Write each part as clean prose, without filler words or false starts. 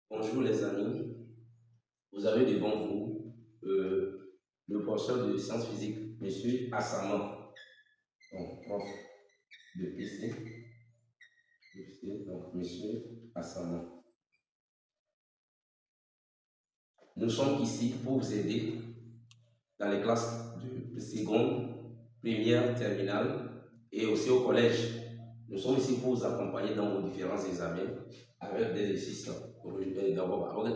Bonjour les amis, vous avez devant vous le professeur de sciences physiques, M. Assaman, donc prof de PC, donc M. Assaman. Nous sommes ici pour vous aider dans les classes de seconde, première, terminale et aussi au collège. Nous sommes ici pour vous accompagner dans vos différents examens avec des exercices,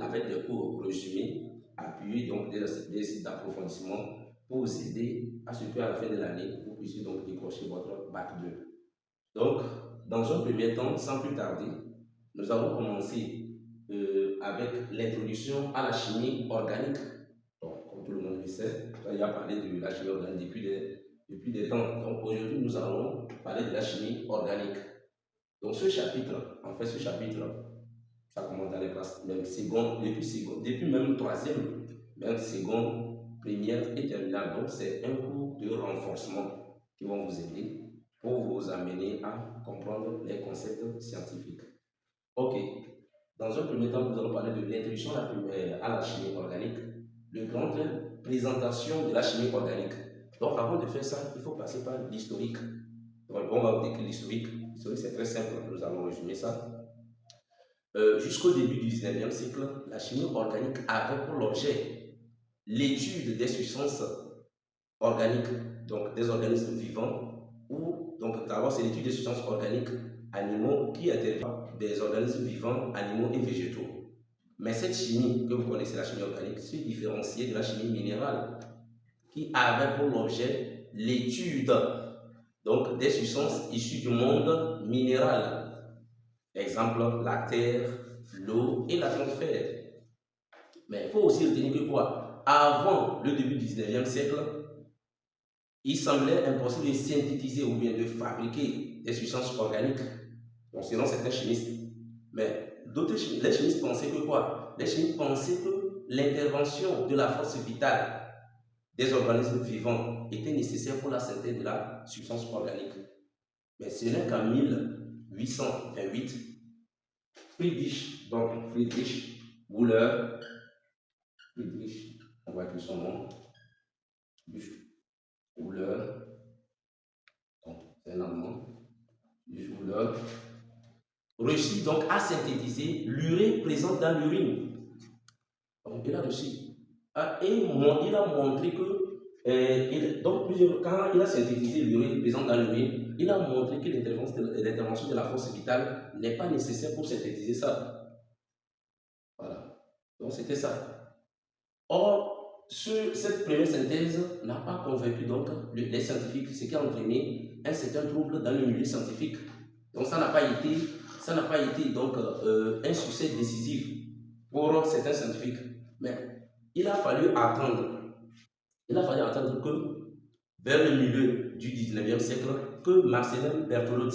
avec des cours résumés, appuyés, donc des exercices d'approfondissement pour vous aider à ce qu'à la fin de l'année, vous puissiez donc décrocher votre bac 2. Donc, dans un premier temps, sans plus tarder, nous allons commencer avec l'introduction à la chimie organique. Donc, comme tout le monde le sait, il a parlé de la chimie organique depuis des temps. Donc, aujourd'hui, nous allons parler de la chimie organique. Donc, ce chapitre, ça commence dans les classes, même seconde, depuis même troisième, même seconde, première et terminale. Donc, c'est un cours de renforcement qui vont vous aider pour vous amener à comprendre les concepts scientifiques. Ok. Dans un premier temps, nous allons parler de l'introduction à la chimie organique, le grand présentation de la chimie organique. Donc, avant de faire ça, il faut passer par l'historique. Donc, on va décrire l'historique. L'historique, c'est très simple, nous allons résumer ça. Jusqu'au début du 19e siècle, la chimie organique avait pour l'objet l'étude des substances organiques, donc des organismes vivants, ou donc d'abord c'est l'étude des substances organiques animaux qui interviennent des organismes vivants, animaux et végétaux. Mais cette chimie que vous connaissez, la chimie organique, se différenciait de la chimie minérale, qui avait pour l'objet l'étude donc des substances issues du monde minéral. Exemple, la terre, l'eau et l'atmosphère. Mais il faut aussi retenir que quoi? Avant le début du 19e siècle, il semblait impossible de synthétiser ou bien de fabriquer des substances organiques, donc selon certains chimistes. Mais d'autres chimistes, les chimistes pensaient que quoi? Les chimistes pensaient que l'intervention de la force vitale des organismes vivants était nécessaire pour la synthèse de la substance organique. Mais ce n'est qu'en 1828, Friedrich Müller, on va écrire son nom, Müller, c'est un Allemand, Müller, réussit donc à synthétiser l'urée présente dans l'urine. Donc il a réussi. Et il a montré que, quand il a synthétisé l'urée présente dans l'urine, il a montré que l'intervention de la force vitale n'est pas nécessaire pour synthétiser ça. Voilà. Donc c'était ça. Or, cette première synthèse n'a pas convaincu donc les scientifiques, ce qui a entraîné un certain trouble dans le milieu scientifique. Donc ça n'a pas été donc un succès décisif pour certains scientifiques. Mais il a fallu attendre que vers le milieu du 19e siècle, que Marcellin Berthelot,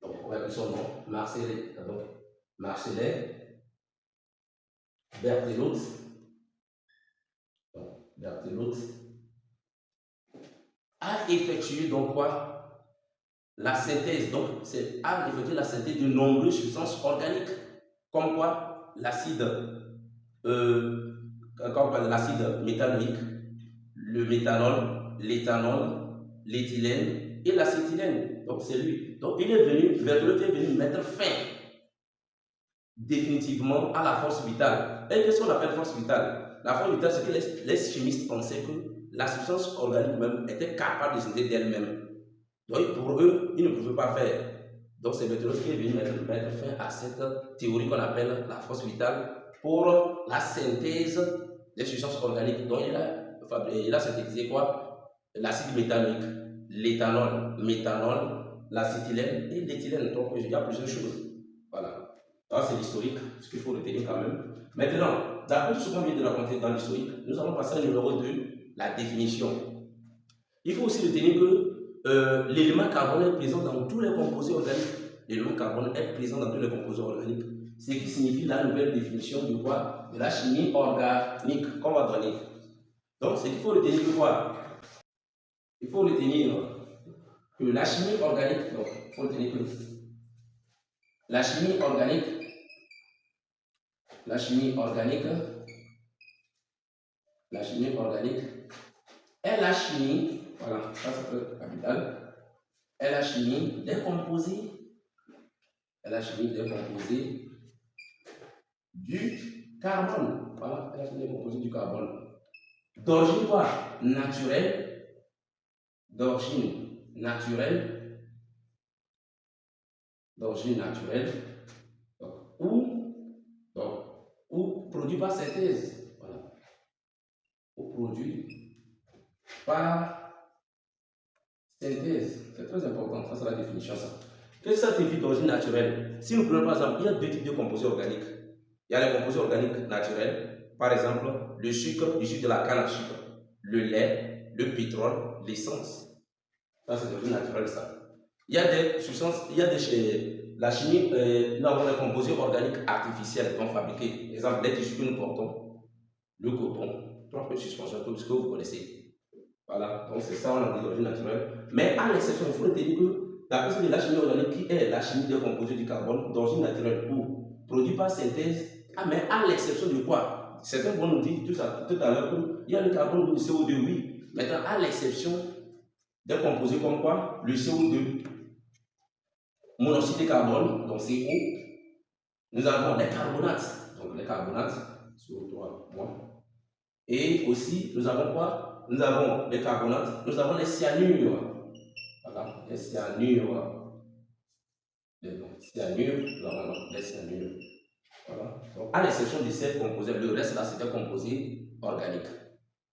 donc on va appeler son nom, Marcellin Berthelot, a effectué donc quoi? La synthèse, a effectué la synthèse de nombreuses substances organiques, comme quoi l'acide métanoïque, le méthanol, l'éthanol, l'éthylène et l'acétylène. Donc c'est lui. Donc Berthelot est venu mettre fin définitivement à la force vitale. Et qu'est-ce qu'on appelle force vitale? La force vitale, c'est que les chimistes pensaient que la substance organique même était capable de se synthétiser d'elle-même. Donc pour eux, ils ne pouvaient pas faire. Donc c'est Berthelot qui est venu mettre fin à cette théorie qu'on appelle la force vitale pour la synthèse des substances organiques. Donc il a synthétisé quoi? L'acide métanoïque, l'éthanol, l'acétylène et l'éthylène. Donc il y a plusieurs choses. Voilà. Ça, c'est l'historique, ce qu'il faut retenir quand même. Maintenant, d'après tout ce qu'on vient de raconter dans l'historique, nous allons passer au numéro 2, la définition. Il faut aussi retenir que l'élément carbone est présent dans tous les composés organiques. L'élément carbone est présent dans tous les composés organiques. Ce qui signifie la nouvelle définition de quoi? De la chimie organique qu'on va donner. Donc, ce qu'il faut retenir que quoi? Il faut retenir que la chimie organique, donc, il faut retenir que la chimie organique la chimie organique est la chimie, voilà, ça c'est le capital, est la chimie des composés, du carbone, voilà, est la chimie des composés du carbone. D'origine quoi? Naturelle, ou produit par synthèse, voilà, ou produit par synthèse, c'est très important, ça c'est la définition ça. Qu'est-ce que ça signifie d'origine naturelle? Si nous prenons par exemple, il y a deux types de composés organiques. Il y a les composés organiques naturels, par exemple le sucre issu de la canne à sucre, le lait, le pétrole, l'essence. Ça c'est d'origine naturelle ça. Il y a des substances, la chimie, nous avons des composés organiques artificiels donc fabriqués. Par exemple, les tissus que nous portons, le coton, trois suspensions, tout ce que vous connaissez. Voilà, donc c'est ça, on a dit d'origine naturelle. Mais à l'exception, il faut retenir que la personne de la chimie organique qui est la chimie des composés du carbone d'origine naturelle ou produit par synthèse, mais à l'exception de quoi? Certains vont nous dire tout à l'heure qu'il y a le carbone ou le CO2, oui. Maintenant, à l'exception des composés comme quoi? Le CO2, monoxyde de carbone, donc CO, nous avons les carbonates, donc les carbonates, CO3, et aussi nous avons quoi? Nous avons les carbonates, nous avons les cyanures, voilà, les cyanures, nous avons les cyanures, voilà. Donc, à l'exception de ces composés, le reste là c'est des composés organiques.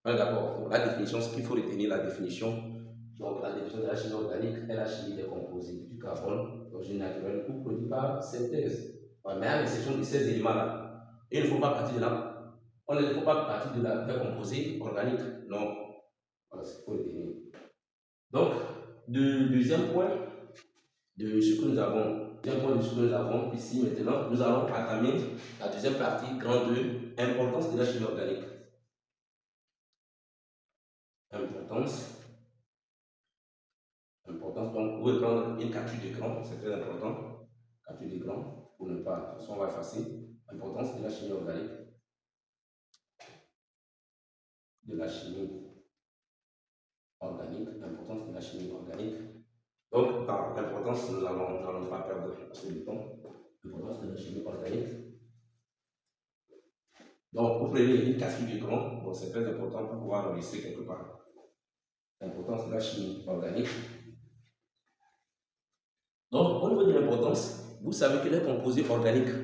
D'accord, donc la définition, ce qu'il faut retenir, la définition. Donc, la définition de la chimie organique est la chimie des composés du carbone d'origine naturelle ou produit par synthèse. Mais à l'exception de ces éléments-là, il ne faut pas partir de là. On ne faut pas partir des composés organiques. Non. Voilà ce qu'il faut retenir. Donc, le deuxième point de ce que nous avons ici maintenant, nous allons entamer la deuxième partie, grand 2, importance de la chimie organique. Importance, donc vous pouvez prendre une capture d'écran, c'est très important. Capture d'écran, pour ne pas, de toute façon on va effacer. Importance de la chimie organique. Importance de la chimie organique. Donc, par l'importance, nous n'allons pas perdre assez de temps. L'importance de la chimie organique. Donc, vous prenez une capture d'écran, donc c'est très important pour pouvoir enregistrer quelque part. L'importance de la chimie organique. Donc, au niveau de l'importance, vous savez que les composés organiques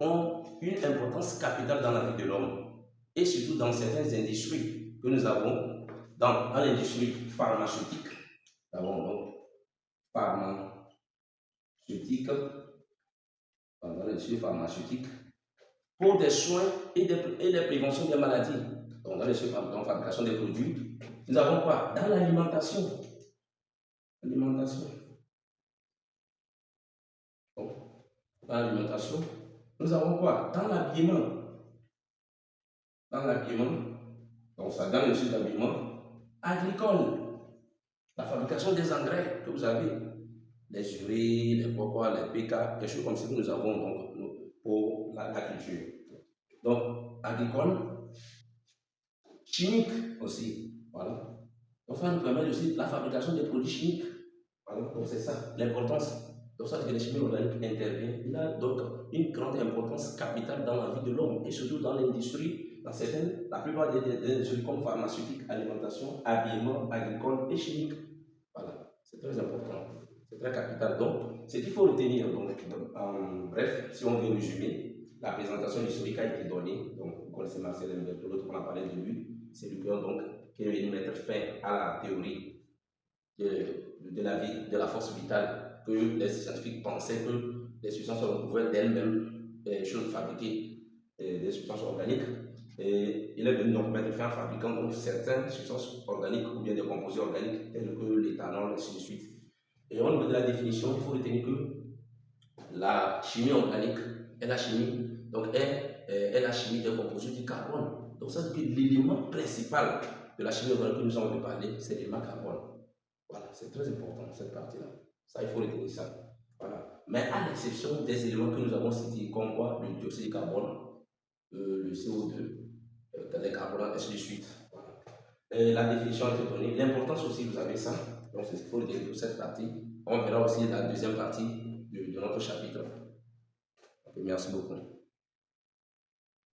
ont une importance capitale dans la vie de l'homme et surtout dans certaines industries que nous avons, dans l'industrie pharmaceutique. Nous avons donc dans l'industrie pharmaceutique, pour des soins et des préventions des maladies. Donc, dans l'industrie de fabrication des produits, nous avons quoi? Dans l'alimentation. Dans l'alimentation, nous avons quoi? Dans l'habillement. Donc ça dans le sud d'habillement agricole. La fabrication des engrais que vous avez, les urées, les pourquoi, les PK, des choses comme ça que nous avons donc pour l'agriculture. Donc agricole, chimique aussi. Voilà. Donc ça nous permet aussi la fabrication des produits chimiques. Voilà. Donc c'est ça l'importance. Donc ça que la chimie organique intervient. Il a donc une grande importance capitale dans la vie de l'homme et surtout dans l'industrie. Dans certaines, la plupart des industries comme pharmaceutique, alimentation, habillement, agricole et chimique. Voilà, c'est très important, c'est très capital. Donc, ce qu'il faut retenir, donc, bref, si on veut résumer, la présentation historique a été donnée. Donc, vous connaissez Marcel Mbembe, l'autre qu'on a parlé de lui. C'est lui qui est venu mettre fin à la théorie de la vie, de la force vitale, que les scientifiques pensaient que les substances pouvaient d'elles-mêmes, des choses fabriquées, des substances organiques. Et il est venu donc mettre fin en fabriquant donc certaines substances organiques ou bien des composés organiques tels que l'éthanol, et ainsi de suite. Et au niveau de la définition, il faut retenir que la chimie organique est la chimie, donc est la chimie des composés du carbone. Donc ça veut dire que l'élément principal de la chimie organique que nous avons parlé, c'est l'élément carbone. Voilà, c'est très important cette partie-là. Ça, il faut retenir ça. Voilà. Mais à l'exception des éléments que nous avons cités, comme quoi le dioxyde de carbone, le CO2, les carburants, ainsi de suite. La définition a été donnée. L'importance aussi, vous avez ça. Donc, c'est ce qu'il faut dire de cette partie. On verra aussi la deuxième partie de notre chapitre. Merci beaucoup.